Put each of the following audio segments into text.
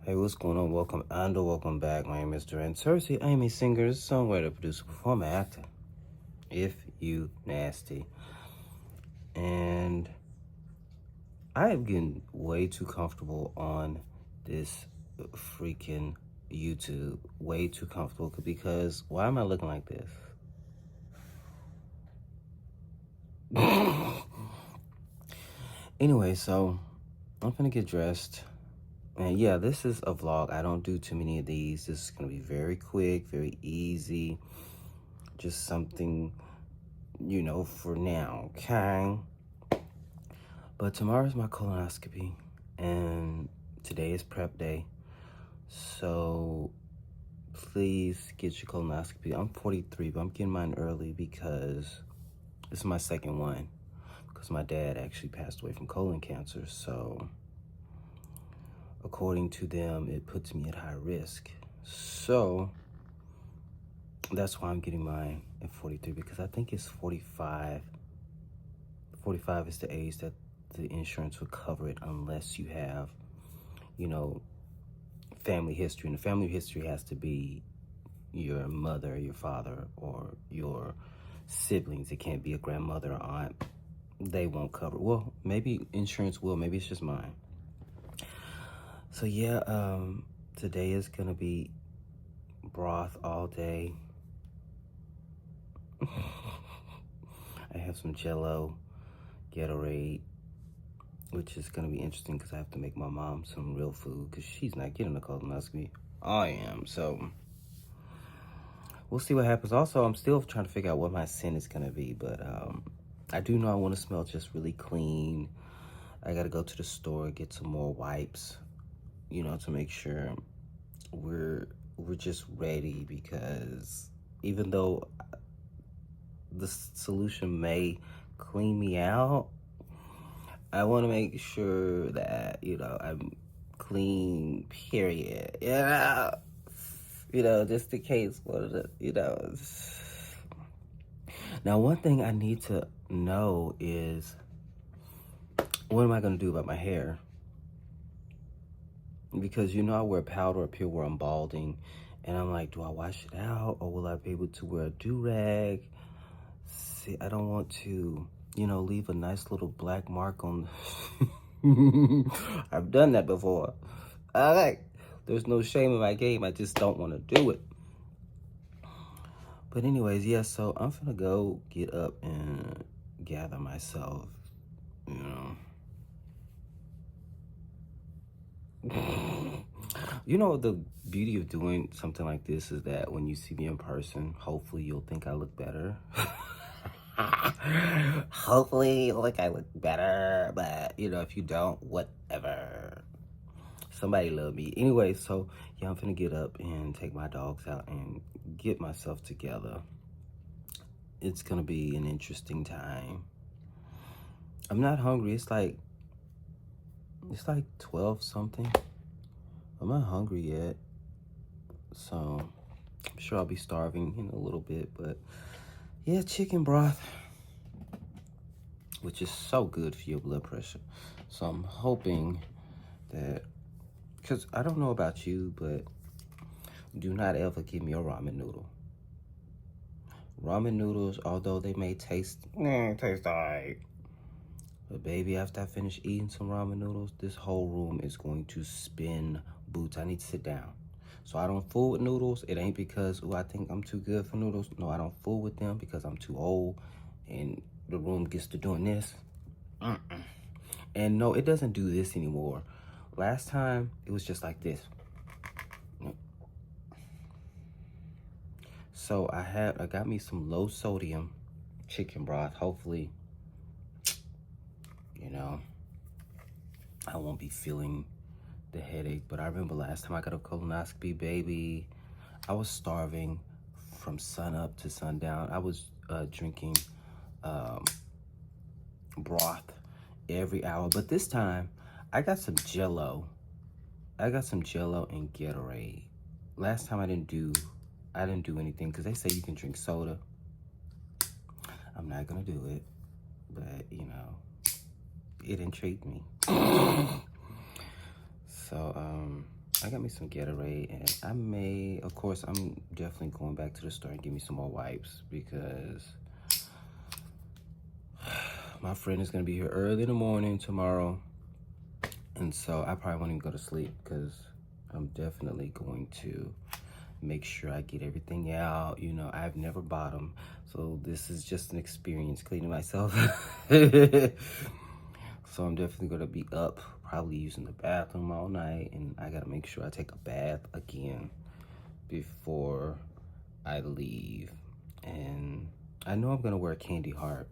Hey, what's going on? Welcome and welcome back. My name is Durant Cersei. I am a singer, songwriter, producer, performer, actor. If you nasty. And I am getting way too comfortable on this freaking YouTube. Way too comfortable because why am I looking like this? Anyway, so I'm gonna get dressed. And yeah, this is a vlog. I don't do too many of these. This is gonna be very quick, very easy. Just something, for now, okay? But tomorrow's my colonoscopy, and today is prep day. So please get your colonoscopy. I'm 43, but I'm getting mine early because this is my second one. Because my dad actually passed away from colon cancer. So according to them, it puts me at high risk. So that's why I'm getting mine at 43, because I think it's 45. 45 is the age that the insurance will cover it unless you have, family history. And the family history has to be your mother, your father, or your siblings. It can't be a grandmother or aunt. They won't cover it. Well, maybe insurance will. Maybe it's just mine. So yeah, today is gonna be broth all day. I have some Jello, Gatorade, which is gonna be interesting because I have to make my mom some real food because she's not getting a colonoscopy. I am, so we'll see what happens. Also, I'm still trying to figure out what my scent is gonna be, but I do know I want to smell just really clean. I gotta go to the store, get some more wipes, to make sure we're just ready, because even though the solution may clean me out, I want to make sure that, I'm clean, period. Just in case one of the, Now, one thing I need to know is, what am I going to do about my hair? Because, I wear powder up here where I'm balding, and I'm like, do I wash it out, or will I be able to wear a do-rag? See, I don't want to, leave a nice little black mark on. I've done that before. There's no shame in my game. I just don't want to do it. But anyways, yeah, so I'm gonna go get up and gather myself, The beauty of doing something like this is that when you see me in person, hopefully you'll think I look better. Hopefully you'll think I look better, but, if you don't, whatever. Somebody love me. Anyway, so, yeah, I'm finna get up and take my dogs out and get myself together. It's gonna be an interesting time. I'm not hungry. It's like 12 something. I'm not hungry yet. So I'm sure I'll be starving in a little bit, but yeah, chicken broth, which is so good for your blood pressure. So I'm hoping that, because I don't know about you, but do not ever give me a ramen noodle. Ramen noodles, although they may taste all right, but baby, after I finish eating some ramen noodles, this whole room is going to spin boots. I need to sit down. So I don't fool with noodles. It ain't because, I think I'm too good for noodles. No, I don't fool with them because I'm too old and the room gets to doing this. And no, it doesn't do this anymore. Last time, it was just like this. So I got me some low sodium chicken broth. Hopefully, I won't be feeling the headache. But I remember last time I got a colonoscopy, baby, I was starving from sun up to sundown. I was drinking broth every hour. But this time, I got some Jello. I got some Jello and Gatorade. Last time I didn't do anything because they say you can drink soda. I'm not gonna do it, but it intrigued me. So I got me some Gatorade, and I may, of course, I'm definitely going back to the store and get me some more wipes because my friend is going to be here early in the morning tomorrow. And so I probably won't even go to sleep because I'm definitely going to make sure I get everything out. You know, I've never bought them, so this is just an experience cleaning myself. So I'm definitely gonna be up, probably using the bathroom all night, and I gotta make sure I take a bath again before I leave. And I know I'm gonna wear Candyheart.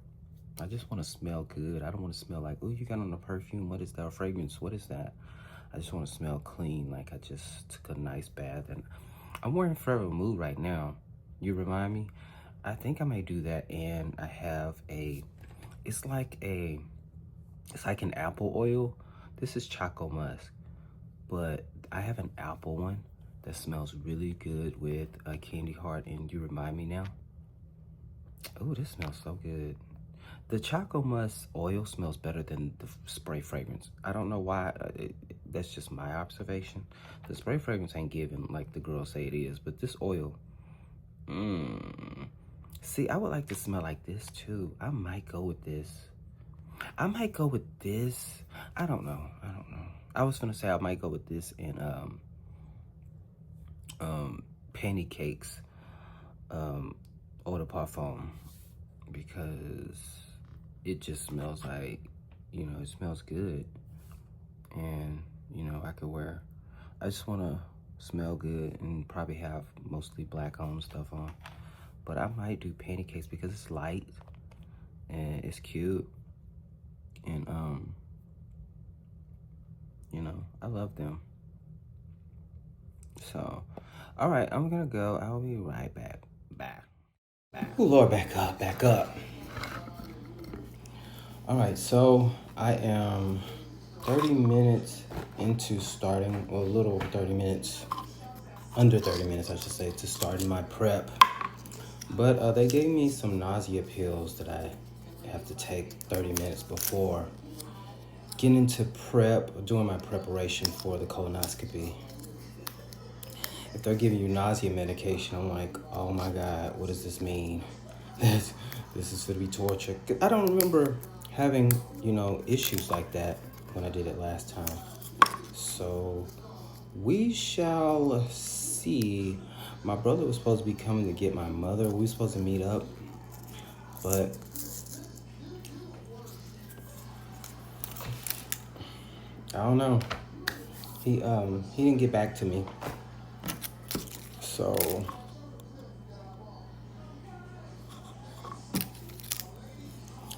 I just wanna smell good. I don't wanna smell like, oh, you got on a perfume, what is that, a fragrance, what is that? I just wanna smell clean, like I just took a nice bath. And I'm wearing Forvr Mood right now. You remind me? I think I may do that, and I have it's like an apple oil. This is Choco Musk, but I have an apple one that smells really good with a Candyheart, and you remind me now. Oh, this smells so good. The Choco Musk oil smells better than the spray fragrance. I don't know why. That's just my observation. The spray fragrance ain't giving like the girls say it is, but this oil, See, I would like to smell like this too. I might go with this. I might go with this. I don't know. I was gonna say I might go with this and Panty Cakes eau de parfum, because it just smells like, you know, it smells good. And, you know, I just want to smell good and probably have mostly black owned stuff on. But I might do Panty Cakes because it's light and it's cute. And, you know, I love them. So, all right, I'm going to go. I'll be right back. Back. Oh, Lord, back up. All right, so I am 30 minutes into starting, well, a little over 30 minutes, under 30 minutes, I should say, to starting my prep. But they gave me some nausea pills that I have to take 30 minutes before getting into doing my preparation for the colonoscopy. If they're giving you nausea medication, I'm like, oh my God, what does this mean? This is gonna be torture. I don't remember having, you know, issues like that when I did it last time. So we shall see. My brother was supposed to be coming to get my mother. We were supposed to meet up, but I don't know. He didn't get back to me. So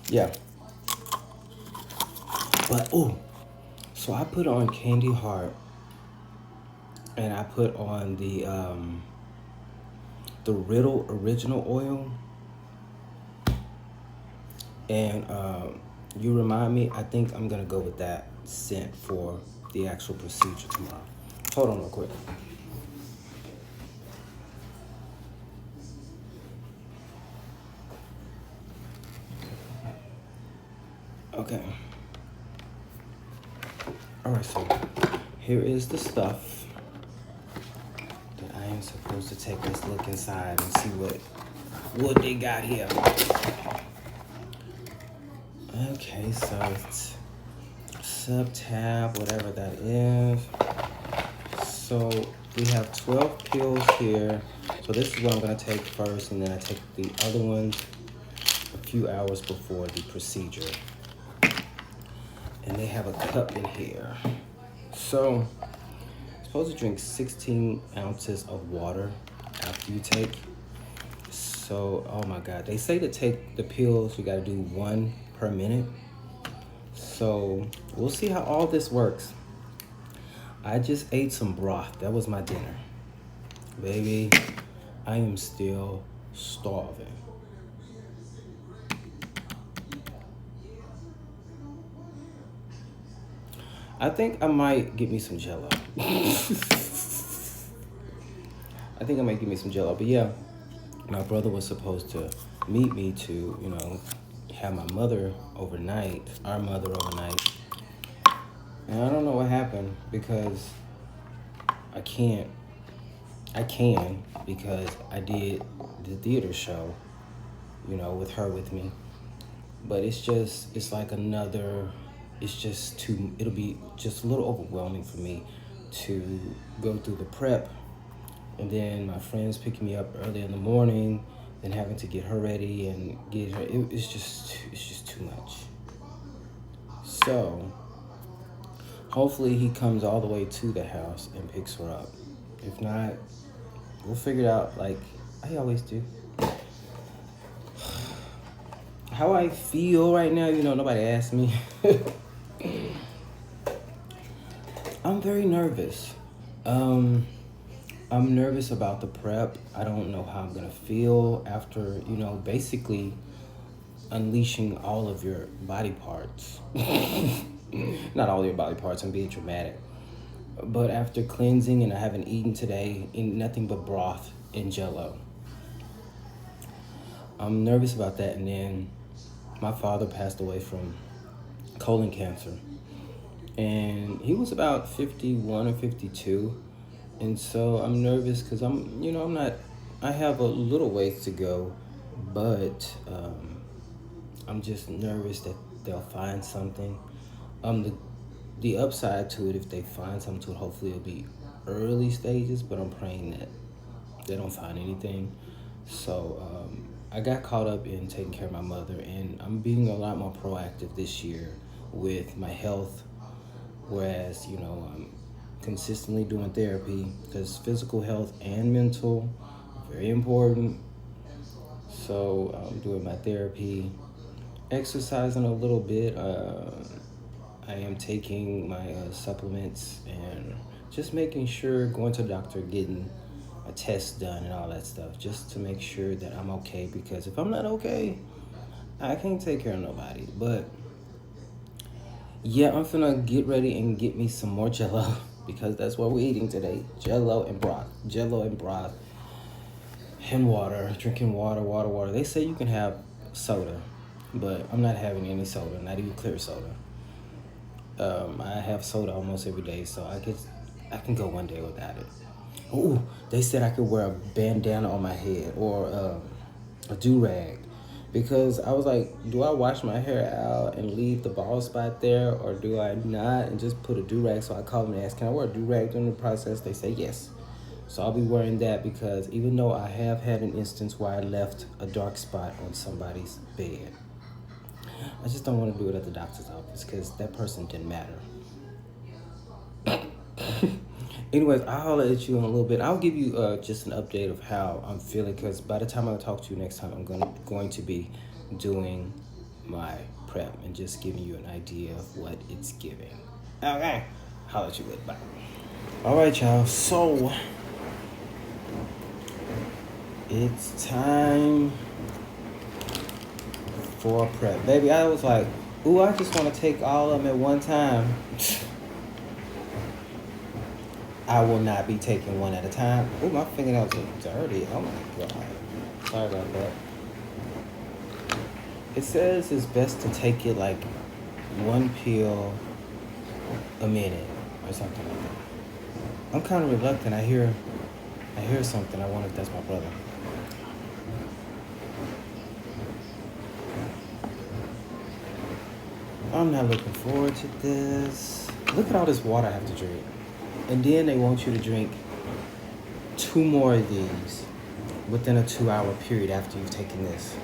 yeah. But so I put on Candyheart, and I put on the Riddle original oil. And you remind me, I think I'm gonna go with that scent for the actual procedure tomorrow. Hold on real quick. Okay. All right, so here is the stuff that I am supposed to take. Let's look inside and see what they got here. Okay, so it's sub-tab, whatever that is. So we have 12 pills here. So this is what I'm gonna take first, and then I take the other ones a few hours before the procedure. And they have a cup in here. So you're supposed to drink 16 ounces of water after you take. So, oh my God, they say to take the pills, you gotta do 1 per minute. So we'll see how all this works. I just ate some broth. That was my dinner. Baby, I am still starving. I think I might get me some Jello. But yeah, my brother was supposed to meet me to, you know, have our mother overnight. And I don't know what happened because I can because I did the theater show, you know, with her with me. But it's like another, it'll be just a little overwhelming for me to go through the prep, and then my friends picking me up early in the morning, then having to get her ready and get her, it's just too much. So hopefully he comes all the way to the house and picks her up. If not, we'll figure it out like I always do. How I feel right now, you know, nobody asked me. I'm very nervous. I'm nervous about the prep. I don't know how I'm gonna feel after, you know, basically unleashing all of your body parts. Not all your body parts, I'm being dramatic. But after cleansing, and I haven't eaten today, in nothing but broth and Jell-O. I'm nervous about that. And then my father passed away from colon cancer. And he was about 51 or 52. And so I'm nervous because I have a little ways to go, but I'm just nervous that they'll find something. The upside to it, if they find something to it, hopefully it'll be early stages, but I'm praying that they don't find anything. So I got caught up in taking care of my mother, and I'm being a lot more proactive this year with my health, whereas, you know, I'm consistently doing therapy because physical health and mental are very important. So I'm doing my therapy, exercising a little bit. I am taking my supplements and just making sure, going to the doctor, getting a test done and all that stuff, just to make sure that I'm okay, because if I'm not okay, I can't take care of nobody. But yeah, I'm finna get ready and get me some more Jell-O because that's what we're eating today. Jell-O and broth. Jell-O and broth and water. Drinking water. They say you can have soda, but I'm not having any soda, not even clear soda. I have soda almost every day, so I can go one day without it. Ooh, they said I could wear a bandana on my head or a do-rag, because I was like, do I wash my hair out and leave the bald spot there, or do I not and just put a do-rag? So I called them and asked, can I wear a do-rag during the process? They say yes. So I'll be wearing that, because even though I have had an instance where I left a dark spot on somebody's bed, I just don't want to do it at the doctor's office because that person didn't matter. Anyways, I'll holler at you in a little bit. I'll give you just an update of how I'm feeling, because by the time I talk to you next time, I'm going to be doing my prep and just giving you an idea of what it's giving. Okay, holler at you later. Bye. All right, y'all. So it's time for a prep. Baby, I was like, ooh, I just want to take all of them at one time. I will not be taking one at a time. Ooh, my fingernails are dirty. Oh my God. Sorry about that. It says it's best to take it like one pill a minute or something like that. I'm kind of reluctant. I hear something. I wonder if that's my brother. I'm not looking forward to this. Look at all this water I have to drink. And then they want you to drink 2 more of these within a 2-hour period after you've taken this.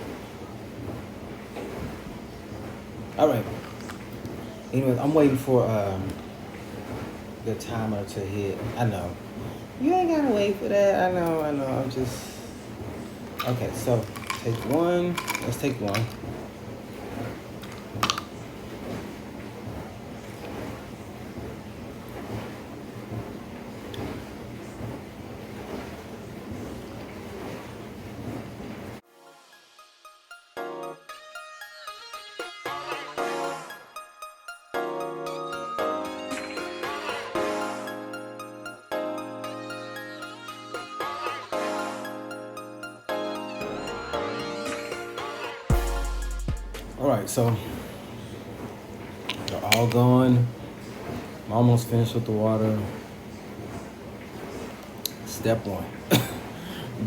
All right. Anyways, I'm waiting for the timer to hit. I know. You ain't gotta wait for that. I know. I'm just... Okay, so take one. Let's take one. All right, so they're all gone. I'm almost finished with the water. Step one.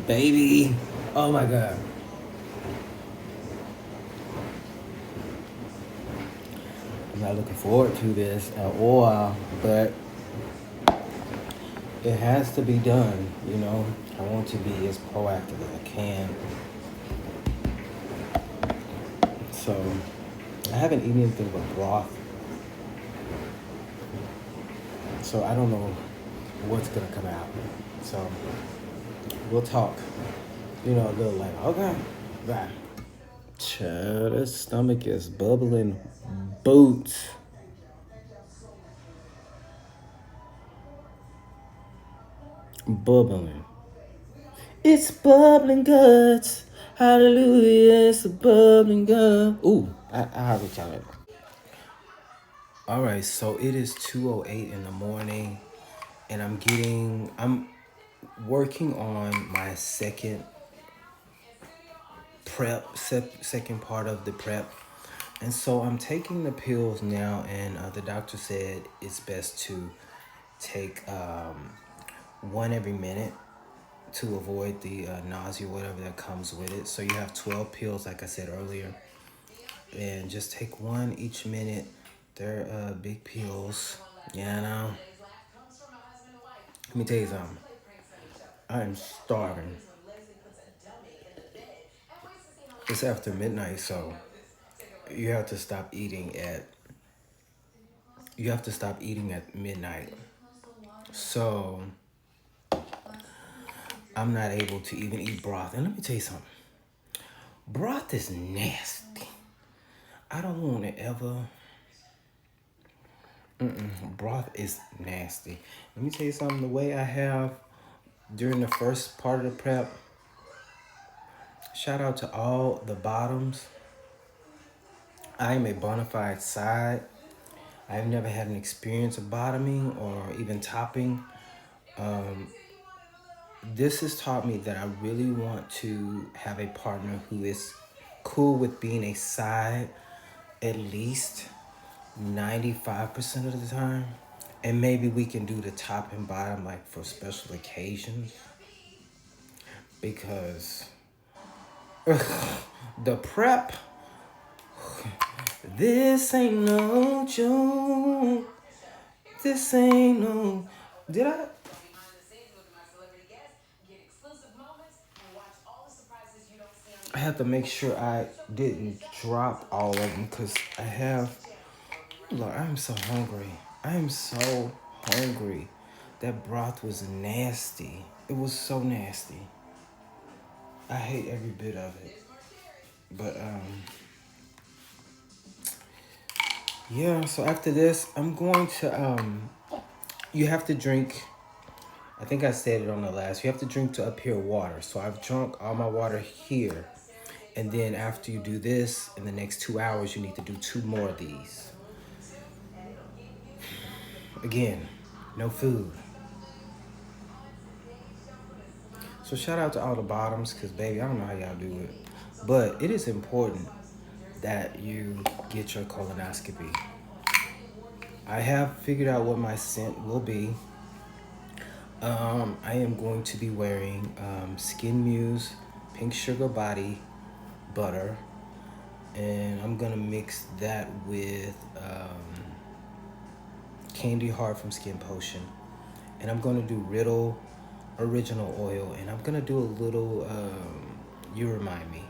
Baby. Oh my God. I'm not looking forward to this at all, but it has to be done, you know. I want to be as proactive as I can. So, I haven't eaten anything but broth. So, I don't know what's going to come out. So, we'll talk, you know, a little later. Okay, bye. Child, this stomach is bubbling boots. Bubbling. It's bubbling guts. Hallelujah, it's a bubbling gut. Ooh, I have a talent. All right, so it is 2:08 in the morning, and I'm working on my second second part of the prep. And so I'm taking the pills now, and the doctor said it's best to take one every minute to avoid the nausea, whatever that comes with it. So you have 12 pills, like I said earlier, and just take one each minute. They're big pills, you know. Let me tell you something. I'm starving. It's after midnight, so you have to stop eating at midnight. So I'm not able to even eat broth. And let me tell you something. Broth is nasty. I don't want to ever. Broth is nasty. Let me tell you something. The way I have during the first part of the prep. Shout out to all the bottoms. I am a bona fide side. I've never had an experience of bottoming or even topping. This has taught me that I really want to have a partner who is cool with being a side at least 95% of the time. And maybe we can do the top and bottom like for special occasions. Because the prep, this ain't no joke. This ain't no... Did I... I have to make sure I didn't drop all of them because I have... Look, I'm so hungry. I am so hungry. That broth was nasty. It was so nasty. I hate every bit of it. But, yeah, so after this, I'm going to, you have to drink... I think I said it on the last. You have to drink to up here water. So I've drunk all my water here. And then after you do this, in the next 2 hours, you need to do 2 more of these. Again, no food. So shout out to all the bottoms, because baby, I don't know how y'all do it. But it is important that you get your colonoscopy. I have figured out what my scent will be. I am going to be wearing SKNMUSE Pink Sugar Body Butter. And I'm going to mix that with Candyheart from Skinpotion. And I'm going to do Riddle Original Oil. And I'm going to do a little You Remind Me.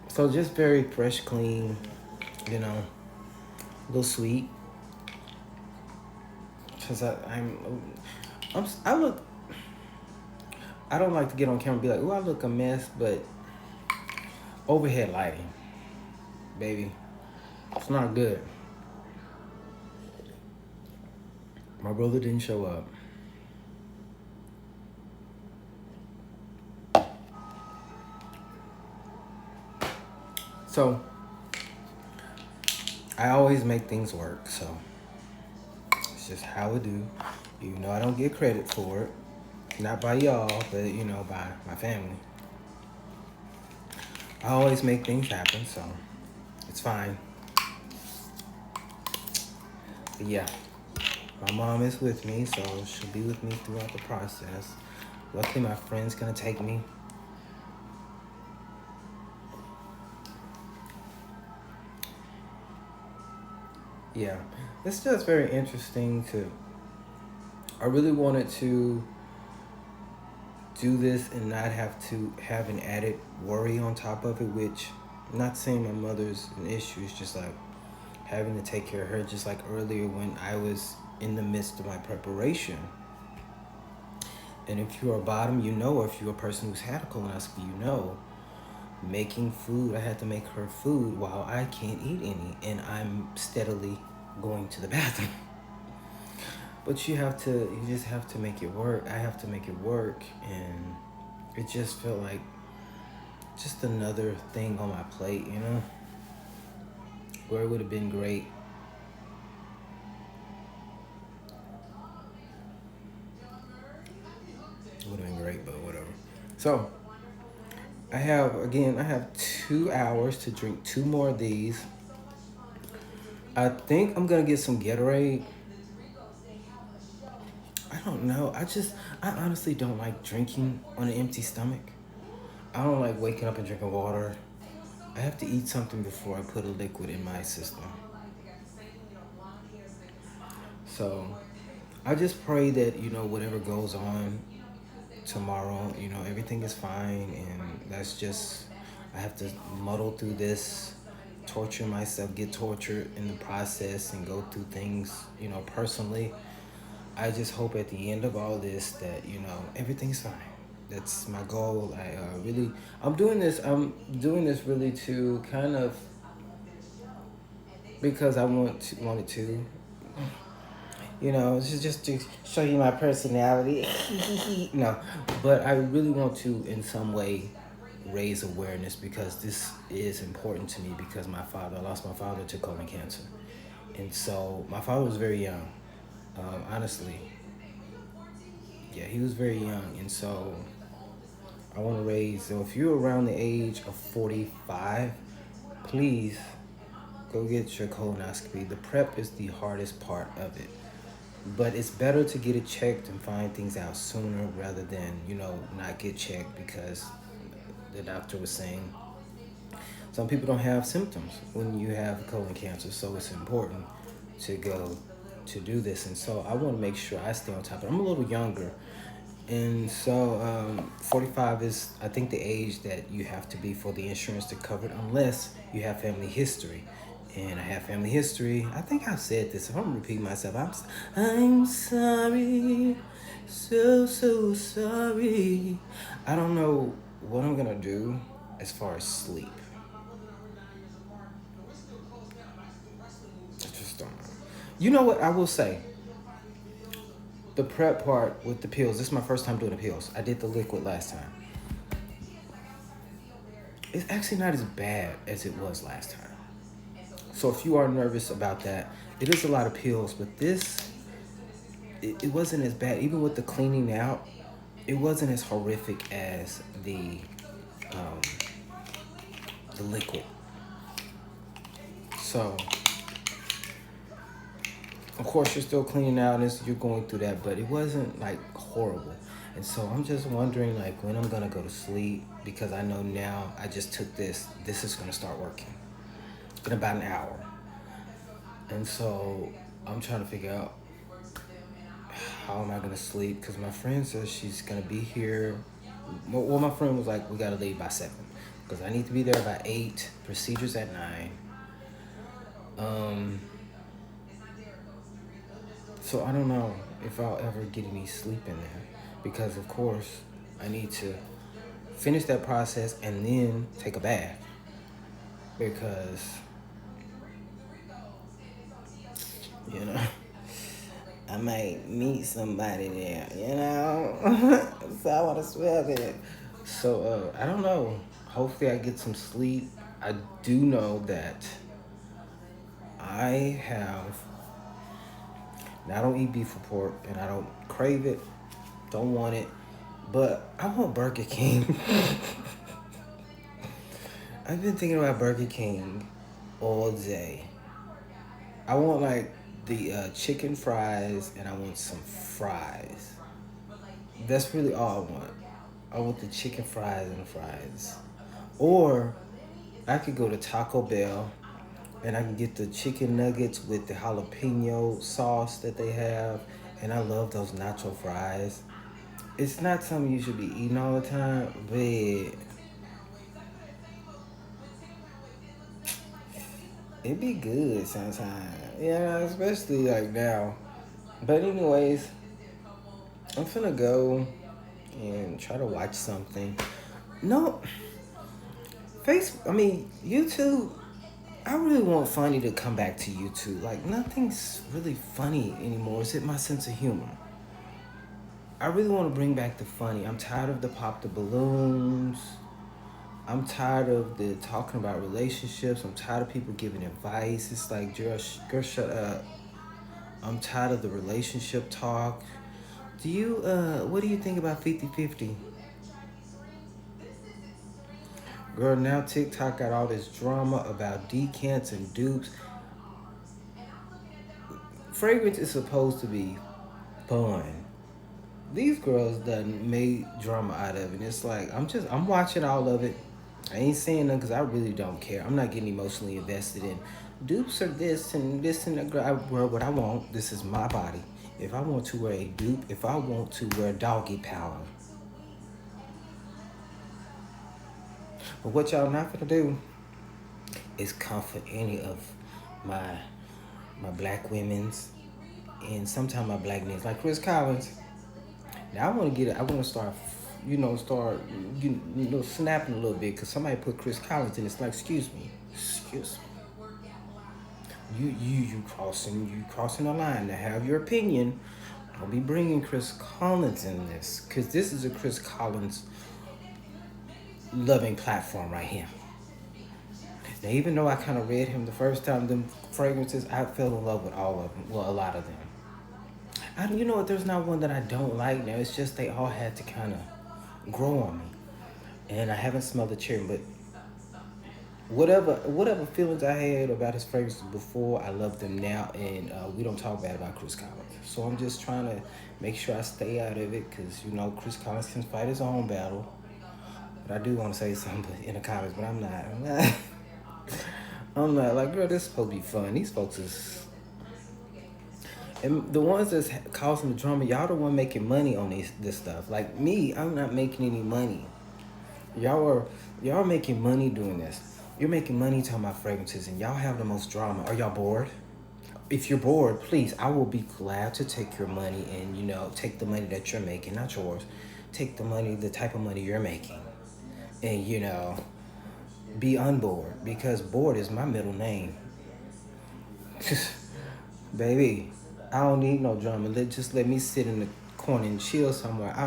So just very fresh, clean, you know, a little sweet. Because I don't like to get on camera and be like, oh, I look a mess, but overhead lighting, baby, it's not good. My brother didn't show up. So, I always make things work, so it's just how I do. You know I don't get credit for it. Not by y'all, but, you know, by my family. I always make things happen, so it's fine. But yeah. My mom is with me, so she'll be with me throughout the process. Luckily, my friend's gonna take me. Yeah, it's just very interesting I really wanted to do this and not have to have an added worry on top of it, which I'm not saying my mother's an issue. It's just like having to take care of her, just like earlier when I was in the midst of my preparation. And if you're a bottom, you know, or if you're a person who's had a colonoscopy, you know, making food, I had to make her food while I can't eat any, and I'm steadily going to the bathroom. But you just have to make it work. I have to make it work, and it just felt like just another thing on my plate, you know? Where it would have been great. It would have been great, but whatever. So, I have 2 hours to drink 2 more of these. I think I'm gonna get some Gatorade. I don't know. I honestly don't like drinking on an empty stomach. I don't like waking up and drinking water. I have to eat something before I put a liquid in my system. So I just pray that, you know, whatever goes on tomorrow, you know, everything is fine. And I have to muddle through this, torture myself, get tortured in the process, and go through things, you know, personally. I just hope at the end of all this that, you know, everything's fine. That's my goal. I'm doing this really to kind of, because I wanted to, you know, just to show you my personality. No, but I really want to, in some way, raise awareness, because this is important to me, because I lost my father to colon cancer. And so my father was very young. Honestly, yeah, he was very young, and so I want to raise. So if you're around the age of 45, please go get your colonoscopy. The prep is the hardest part of it, but it's better to get it checked and find things out sooner rather than, you know, not get checked, because the doctor was saying some people don't have symptoms when you have colon cancer, so it's important to go to do this. And so I want to make sure I stay on top of it. I'm a little younger, and so 45 is, I think, the age that you have to be for the insurance to cover it, unless you have family history. And I have family history. I think I've said this. If I'm repeating myself, I'm sorry, so sorry. I don't know what I'm gonna do as far as sleep. I just don't know. You know what I will say? The prep part with the pills, this is my first time doing the pills. I did the liquid last time. It's actually not as bad as it was last time. So if you are nervous about that, it is a lot of pills, but this, it wasn't as bad. Even with the cleaning out, it wasn't as horrific as the liquid. So, of course, you're still cleaning out and you're going through that, but it wasn't like horrible. And so I'm just wondering, like, when I'm gonna go to sleep, because I know now I just took this is gonna start working in about an hour. And so I'm trying to figure out, how am I gonna sleep? Because my friend says she's gonna be here. Well, my friend was like, we gotta leave by 7, because I need to be there by 8, procedures at 9. So I don't know if I'll ever get any sleep in there, because of course I need to finish that process and then take a bath, because, you know, I might meet somebody there, you know. So I want to smell good. So I don't know. Hopefully I get some sleep. I do know that I don't eat beef or pork, and I don't crave it, don't want it, but I want Burger King. I've been thinking about Burger King all day. I want, like, the chicken fries, and I want some fries. That's really all I want. I want the chicken fries and the fries. Or I could go to Taco Bell and I can get the chicken nuggets with the jalapeno sauce that they have. And I love those nacho fries. It's not something you should be eating all the time, but it'd be good sometimes. Yeah, especially like now. But anyways, I'm finna go and try to watch something. No, YouTube. I really want funny to come back to YouTube. Like, nothing's really funny anymore. It's my sense of humor. I really want to bring back the funny. I'm tired of the pop the balloons. I'm tired of the talking about relationships. I'm tired of people giving advice. It's like, girl, shut up. I'm tired of the relationship talk. What do you think about 50-50? Girl, now TikTok got all this drama about decants and dupes. Fragrance is supposed to be fun. These girls done made drama out of it. It's like, I'm watching all of it. I ain't saying nothing because I really don't care. I'm not getting emotionally invested in dupes or this and that. Girl, I wear what I want. This is my body. If I want to wear a dupe, if I want to wear doggy power. But what y'all not gonna do is comfort any of my black women's and sometimes my black men's, like Chris Collins. Now I want to start snapping a little bit because somebody put Chris Collins in. It's like, excuse me. You crossing the line to have your opinion. Don't be bringing Chris Collins in this, because this is a Chris Collins loving platform right here. Now, even though I kind of read him the first time, them fragrances, I fell in love with all of them. Well, a lot of them. You know what? There's not one that I don't like now. It's just they all had to kind of grow on me. And I haven't smelled the cherry, but whatever feelings I had about his fragrances before, I love them now. And we don't talk bad about Chris Collins. So I'm just trying to make sure I stay out of it because, Chris Collins can fight his own battle. But I do want to say something in the comments, but I'm not. I'm not. Like, girl, this is supposed to be fun. These folks is... And the ones that's causing the drama, y'all the one making money on this stuff. Like me, I'm not making any money. Y'all are making money doing this. You're making money talking about fragrances, and y'all have the most drama. Are y'all bored? If you're bored, please, I will be glad to take your money and, take the money that you're making, not yours. Take the money, the type of money you're making. And, be unbored, because bored is my middle name. Baby, I don't need no drama. Just let me sit in the corner and chill somewhere. I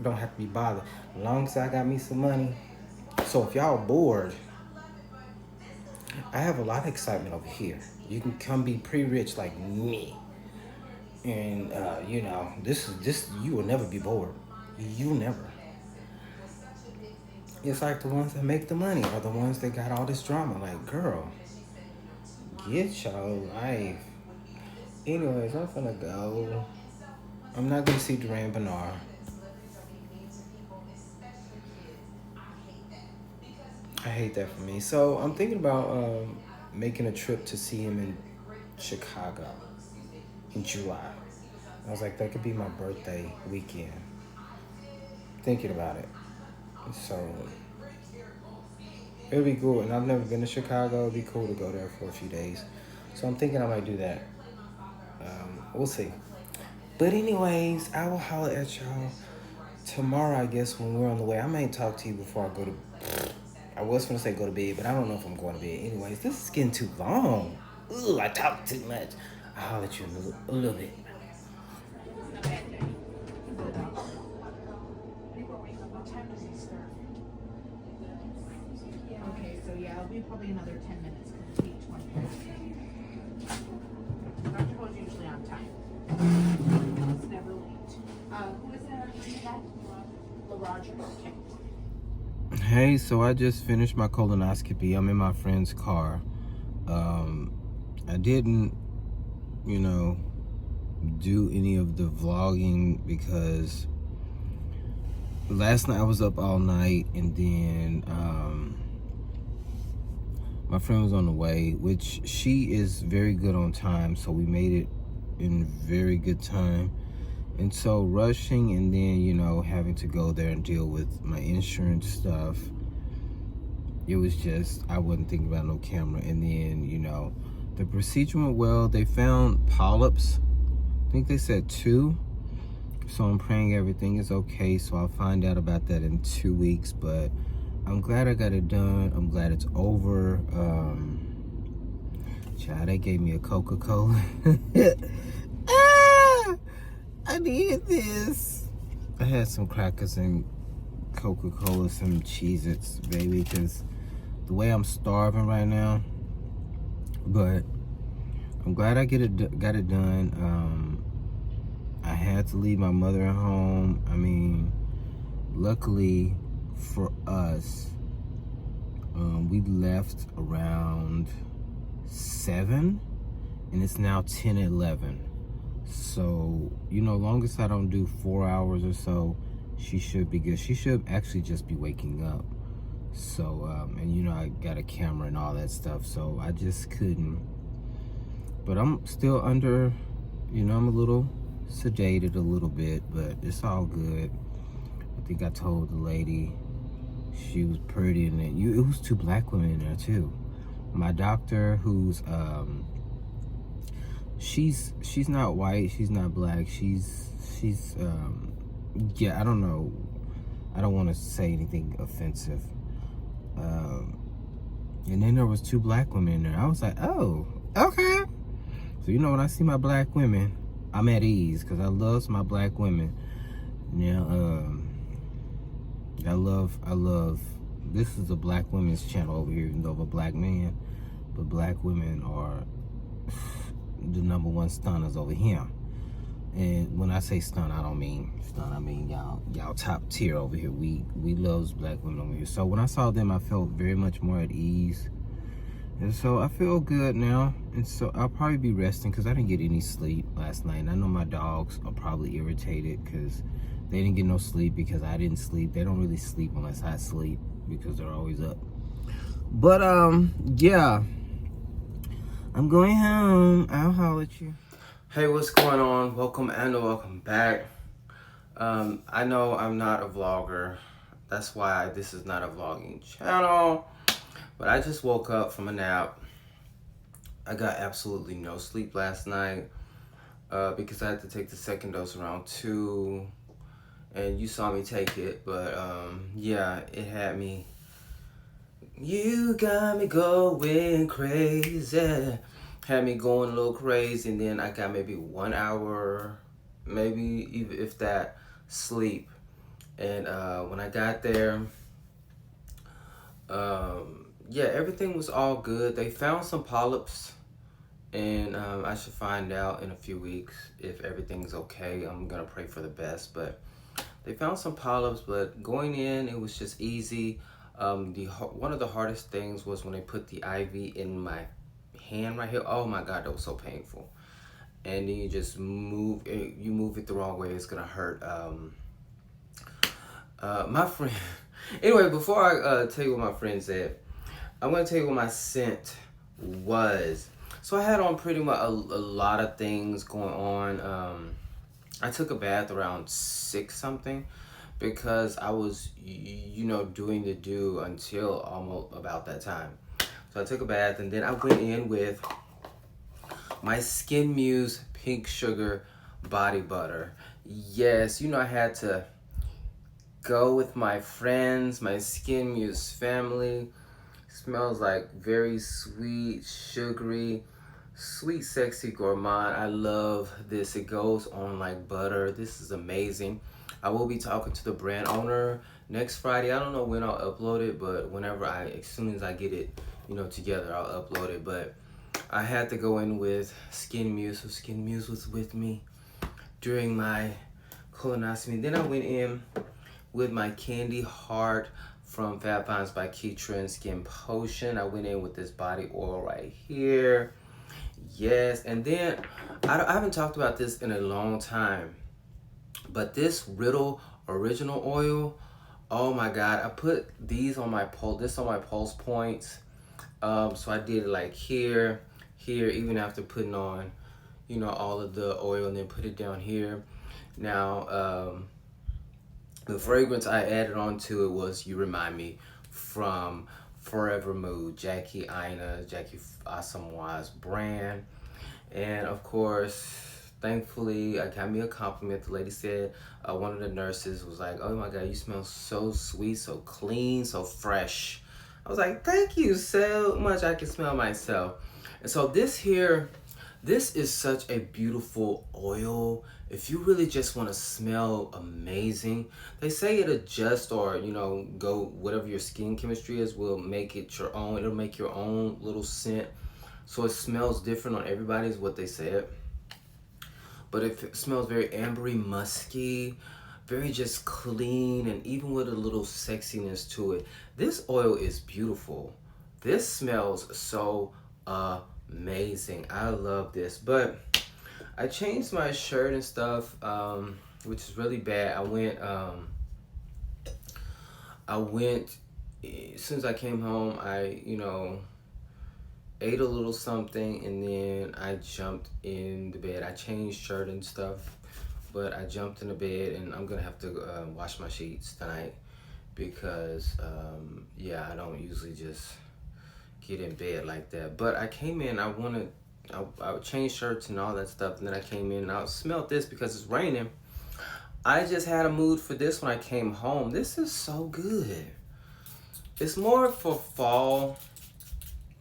don't have to be bothered. As long as I got me some money. So if y'all bored, I have a lot of excitement over here. You can come be pre-rich like me. And, this you will never be bored. You never. It's like the ones that make the money are the ones that got all this drama. Like, girl, get your life. Anyways, I'm finna go. I'm not gonna see Duran Bernard. I hate that for me. So I'm thinking about making a trip to see him in Chicago in July. I was like, that could be my birthday weekend. Thinking about it. So it'll be cool. And I've never been to Chicago. It'd be cool to go there for a few days. So I'm thinking I might do that. We'll see. But anyways, I will holler at y'all tomorrow, I guess, when we're on the way. I may talk to you before I go to... I was going to say go to bed, but I don't know if I'm going to bed. Anyways, this is getting too long. Ooh, I talk too much. I'll holler at you in a little bit. Okay, so yeah, it'll be probably another 10 minutes. Complete 20 minutes. Dr. Bo's usually on time. It's never late. Who is that? LaRoger. Okay. Hey, so I just finished my colonoscopy. I'm in my friend's car. I didn't you know, do any of the vlogging because last night I was up all night, and then my friend was on the way, which she is very good on time, so we made it in very good time. And so rushing and then, you know, having to go there and deal with my insurance stuff, it was just, I wasn't thinking about no camera. And then, you know, the procedure went well. They found polyps. I think they said 2. So I'm praying everything is okay. So I'll find out about that in 2 weeks. But I'm glad I got it done. I'm glad it's over. Child, they gave me a Coca-Cola. I needed this. I had some crackers and Coca-Cola, some Cheez-Its, baby, because the way I'm starving right now. But I'm glad I got it done. I had to leave my mother at home. I mean, luckily for us, we left around 7, and it's now 10:11. So, you know, long as I don't do 4 hours or so, she should be good. She should actually just be waking up. So, and you know, I got a camera and all that stuff, so I just couldn't. But I'm still under, you know, I'm a little sedated a little bit, but it's all good. I think I told the lady she was pretty, and it was 2 black women in there too. My doctor, who's she's not white, she's not black, she's yeah, I don't know, I don't want to say anything offensive. And then there was 2 black women in there. I was like, oh, okay. So, you know, when I see my black women, I'm at ease, because I love my black women. Now, I love, this is a black women's channel over here, even though I'm a black man, but black women are the #1 stunners over here. And when I say stun, I don't mean stun, I mean y'all top tier over here. We love black women over here. So when I saw them, I felt very much more at ease. And so I feel good now. And so I'll probably be resting because I didn't get any sleep last night. And I know my dogs are probably irritated because they didn't get no sleep because I didn't sleep. They don't really sleep unless I sleep because they're always up. But yeah, I'm going home. I'll holler at you. Hey, what's going on? Welcome and welcome back. I know I'm not a vlogger. That's why this is not a vlogging channel. But I just woke up from a nap. I got absolutely no sleep last night because I had to take the second dose around 2. And you saw me take it, but yeah, it had me. You got me going crazy. Had me going a little crazy, and then I got maybe 1 hour, maybe even if that, sleep. And when I got there, yeah, everything was all good. They found some polyps, and I should find out in a few weeks if everything's okay. I'm gonna pray for the best, but they found some polyps. But going in, it was just easy. One of the hardest things was when they put the IV in my hand right here. Oh my God, that was so painful. And then you just move it, you move it the wrong way, it's gonna hurt. My friend, anyway, before I tell you what my friend said, I'm gonna tell you what my scent was. So I had on pretty much a lot of things going on. I took a bath around 6 something because I was, you know, doing the do until almost about that time. So I took a bath, and then I went in with my SKNMUSE Pink Sugar Body Butter. Yes, you know, I had to go with my friends, my SKNMUSE family. Smells like very sweet, sugary, sweet, sexy gourmand. I love this. It goes on like butter. This is amazing. I will be talking to the brand owner next Friday. I don't know when I'll upload it, but whenever as soon as I get it, you know, together, I'll upload it. But I had to go in with SKNMUSE. So SKNMUSE was with me during my colonoscopy. Then I went in with my Candyheart from FabFindsByKetra and Skinpotion. I went in with this body oil right here. Yes, and then I haven't talked about this in a long time, but this Riddle original oil, oh my God, I put these on my this on my pulse points. So I did it like here, even after putting on, you know, all of the oil, and then put it down here. Now, the fragrance I added onto it was You Remind Me from Forever Mood, Jackie Asamoah's brand. And of course, thankfully, I got me a compliment. The lady said, one of the nurses was like, oh my God, you smell so sweet, so clean, so fresh. I was like, thank you so much. I can smell myself. And so this is such a beautiful oil. If you really just want to smell amazing, they say it adjusts, or, you know, go whatever your skin chemistry is, will make it your own. It'll make your own little scent. So it smells different on everybody is what they said. But it smells very ambery, musky, very just clean, and even with a little sexiness to it. This oil is beautiful. This smells so amazing. I love this. But I changed my shirt and stuff, which is really bad. I went as soon as I came home, you know, ate a little something, and then I jumped in the bed. I changed shirt and stuff, but I jumped in the bed, and I'm gonna have to wash my sheets tonight because yeah, I don't usually just get in bed like that. But I came in, I changed shirts and all that stuff, and then I came in and I smelled this because it's raining. I just had a mood for this when I came home. This is so good. It's more for fall,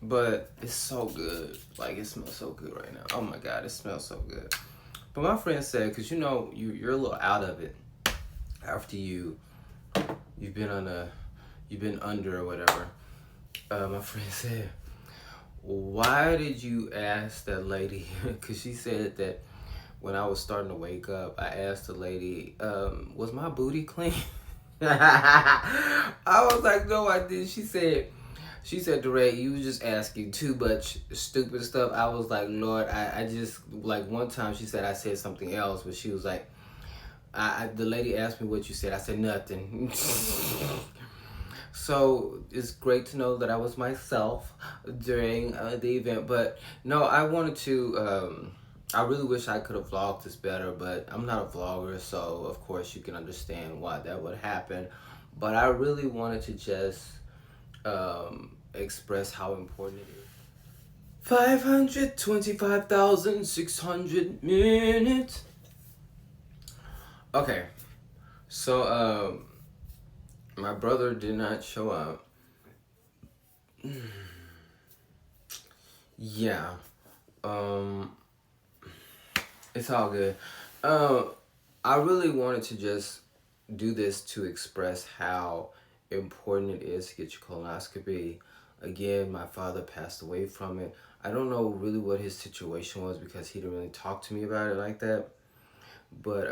but it's so good. Like, it smells so good right now. Oh my God, it smells so good. But my friend said, because you know, you're a little out of it after you've been under or whatever. My friend said, why did you ask that lady? Because she said that when I was starting to wake up, I asked the lady, was my booty clean? I was like, no, I didn't. She said, Direct, you was just asking too much stupid stuff. I was like, Lord, I just, like, one time she said I said something else, but she was like, the lady asked me what you said. I said nothing. So it's great to know that I was myself during the event. But no, I wanted to, I really wish I could have vlogged this better, but I'm not a vlogger, so of course you can understand why that would happen. But I really wanted to just express how important it is. 525,600 minutes. Okay, so my brother did not show up. Yeah, it's all good. I really wanted to just do this to express how important it is to get your colonoscopy. Again, my father passed away from it. I don't know really what his situation was because he didn't really talk to me about it like that. But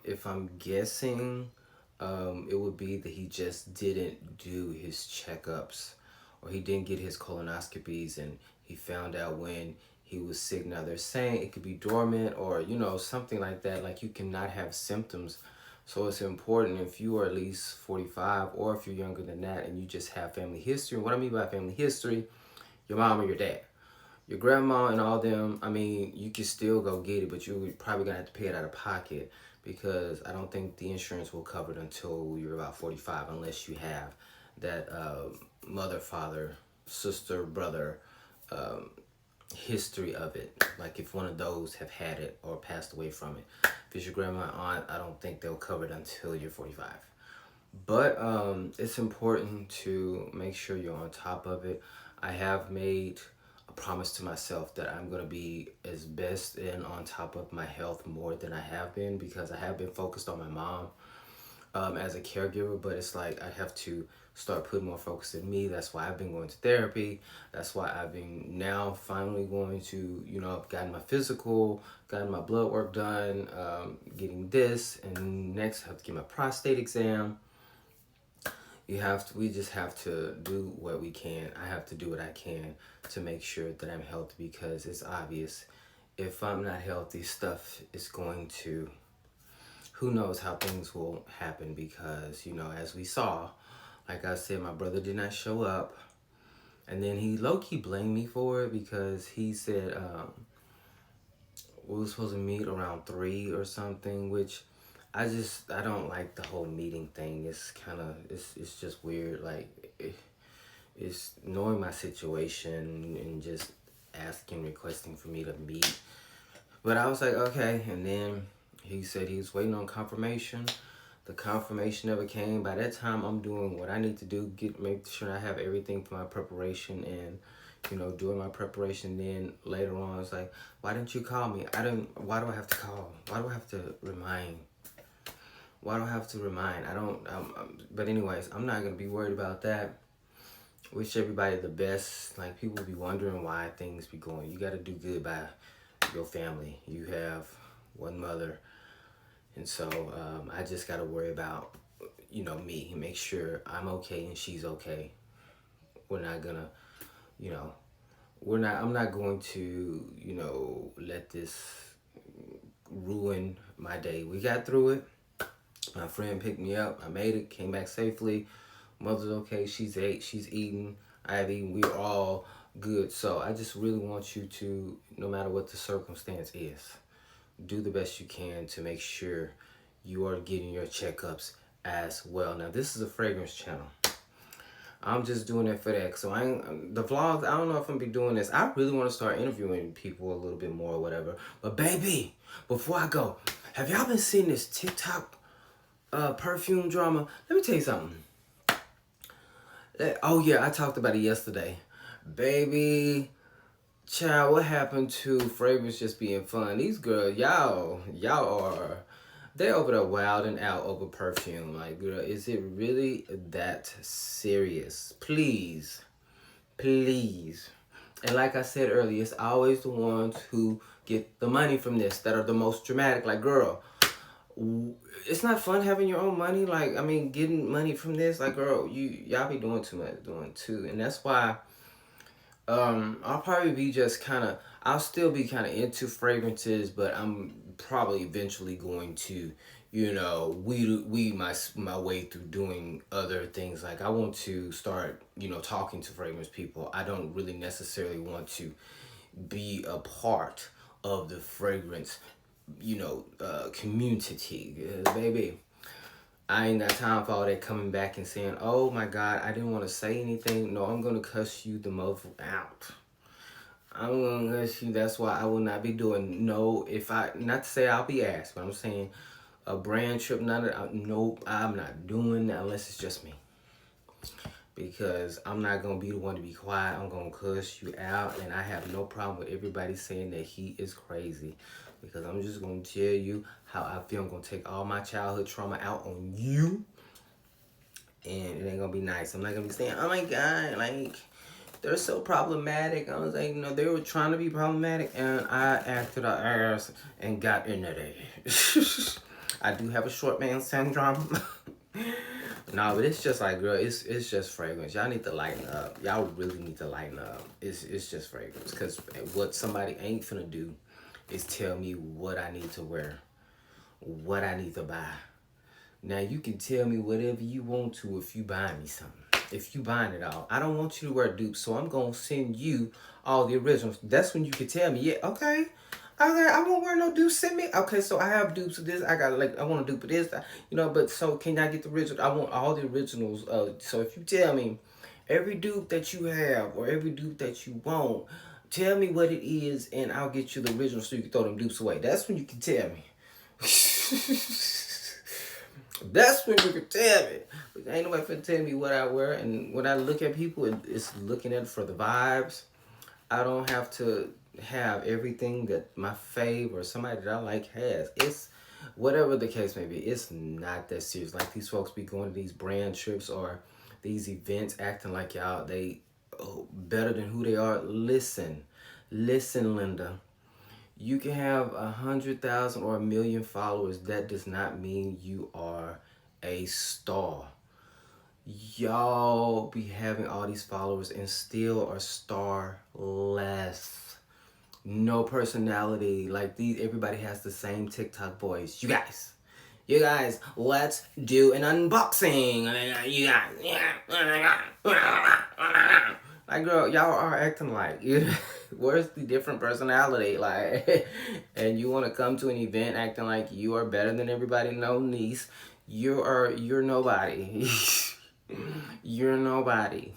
if I'm guessing, it would be that he just didn't do his checkups, or he didn't get his colonoscopies, and he found out when he was sick. Now they're saying it could be dormant, or, you know, something like that. Like, you cannot have symptoms. So it's important, if you are at least 45, or if you're younger than that and you just have family history. What I mean by family history, your mom or your dad. Your grandma and all them, I mean, you can still go get it, but you're probably going to have to pay it out of pocket, because I don't think the insurance will cover it until you're about 45, unless you have that mother, father, sister, brother history of it. Like, if one of those have had it or passed away from it. If it's your grandma and aunt, I don't think they'll cover it until you're 45. But it's important to make sure you're on top of it. I have made a promise to myself that I'm going to be as best and on top of my health more than I have been, because I have been focused on my mom as a caregiver, but it's like I have to start putting more focus in me. That's why I've been going to therapy. That's why I've been now finally going to, you know, I've gotten my physical, gotten my blood work done, getting this, and next I have to get my prostate exam. we just have to do what we can. I have to do what I can to make sure that I'm healthy, because it's obvious if I'm not healthy, stuff is going to, who knows how things will happen, because, you know, as we saw, like I said, my brother did not show up, and then he low-key blamed me for it, because he said we were supposed to meet around 3 or something, which I don't like the whole meeting thing. It's kind of, it's just weird. Like, it's knowing my situation and just requesting for me to meet. But I was like, okay. And then he said he was waiting on confirmation. The confirmation never came. By that time, I'm doing what I need to do, make sure I have everything for my preparation, and, you know, doing my preparation. Then later on, it's like, why didn't you call me? Why do I have to call? Why do I have to remind? Why do I have to remind? But anyways, I'm not going to be worried about that. Wish everybody the best. Like, people be wondering why things be going. You got to do good by your family. You have one mother. And so I just got to worry about, you know, me. Make sure I'm okay and she's okay. We're not going to, you know, I'm not going to, you know, let this ruin my day. We got through it. My friend picked me up. I made it, came back safely. Mother's okay. She's eating. I have eaten. We're all good. So I just really want you to, no matter what the circumstance is, do the best you can to make sure you are getting your checkups as well. Now, this is a fragrance channel. I'm just doing it for that. So the vlogs, I don't know if I'm gonna be doing this. I really want to start interviewing people a little bit more or whatever. But baby, before I go, have y'all been seeing this TikTok perfume drama? Let me tell you something. Oh yeah, I talked about it yesterday. Baby, child, what happened to fragrance just being fun? These girls, y'all are, they're over there wilding out over perfume. Like, girl, is it really that serious? Please. And like I said earlier, it's always the ones who get the money from this that are the most dramatic. Like, girl, it's not fun having your own money. Like, I mean, getting money from this. Like, girl, y'all be doing too much, and that's why I'll probably be just I'll still be kind of into fragrances, but I'm probably eventually going to, you know, weed my way through doing other things. Like, I want to start, you know, talking to fragrance people. I don't really necessarily want to be a part of the fragrance, you know, community. Baby, I ain't got time for all that coming back and saying, oh my God, I didn't want to say anything. No, I'm going to cuss you the mother out. I'm going to cuss you. That's why I will not be doing, not to say I'll be asked, but I'm saying a brand trip, nope, I'm not doing that unless it's just me. Because I'm not going to be the one to be quiet. I'm going to cuss you out. And I have no problem with everybody saying that he is crazy. Because I'm just going to tell you how I feel. I'm going to take all my childhood trauma out on you. And it ain't going to be nice. I'm not going to be saying, oh my God, like, they're so problematic. I was like, no, they were trying to be problematic. And I acted our ass and got into that. I do have a short man syndrome. No, but it's just like, girl, it's just fragrance. Y'all need to lighten up. Y'all really need to lighten up. It's just fragrance. Because what somebody ain't finna do is tell me what I need to wear, what I need to buy. Now, you can tell me whatever you want to if you buy me something. If you buying it all. I don't want you to wear dupes, so I'm going to send you all the originals. That's when you can tell me, yeah, okay, I won't wear no dupes. Send me. Okay, so I have dupes of this. I want a dupe of this. You know, but so can I get the original? I want all the originals. So if you tell me every dupe that you have or every dupe that you want, tell me what it is and I'll get you the original so you can throw them dupes away. That's when you can tell me. That's when you can tell me. But ain't nobody finna tell me what I wear. And when I look at people, it's looking at it for the vibes. I don't have to have everything that my fave or somebody that I like has. It's whatever the case may be. It's not that serious. Like, these folks be going to these brand trips or these events acting like y'all they better than who they are. Listen, Linda. You can have 100,000 or 1 million followers. That does not mean you are a star. y'all be having all these followers and still are starless. No personality. Like these, everybody has the same TikTok voice. You guys, let's do an unboxing. You guys, like, girl, y'all are acting like, where's the different personality? Like, and you want to come to an event acting like you are better than everybody? No, niece, you're nobody. You're nobody.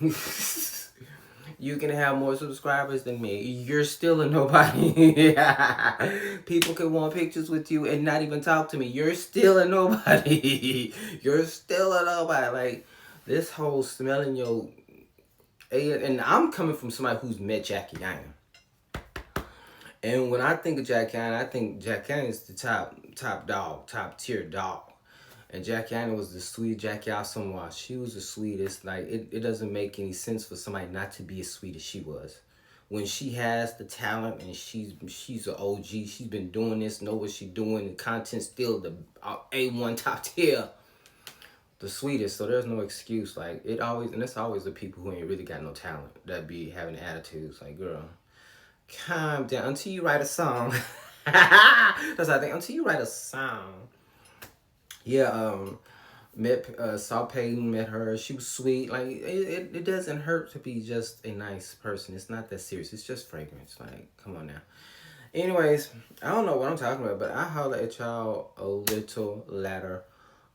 You can have more subscribers than me. You're still a nobody. People can want pictures with you and not even talk to me. You're still a nobody. You're still a nobody. Like, this whole smelling your... And I'm coming from somebody who's met Jackie Yanna. And when I think of Jackie Yanna, I think Jackie Yanna is the top dog, top tier dog. And Jackie Yanna was the sweetest Jackie Asamoah. She was the sweetest. Like, it doesn't make any sense for somebody not to be as sweet as she was. When she has the talent and she's an OG, she's been doing this, know what she's doing, the content's still the A1 top tier. The sweetest, so there's no excuse. Like, it's always the people who ain't really got no talent that be having attitudes. Like, girl, calm down until you write a song. That's what I think. Until you write a song. Yeah, saw Peyton, met her. She was sweet. Like, it doesn't hurt to be just a nice person. It's not that serious. It's just fragrance. Like, come on now. Anyways, I don't know what I'm talking about, but I'll holler at y'all a little later.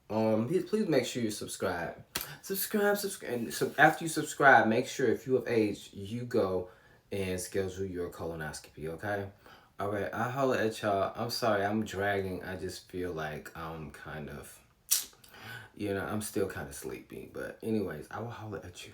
Please make sure you subscribe. Subscribe. And so after you subscribe, make sure if you have aged, you go and schedule your colonoscopy, okay? All right, I'll holler at y'all. I'm sorry, I'm dragging. I just feel like I'm kind of, I'm still kind of sleepy. But anyways, I will holler at you.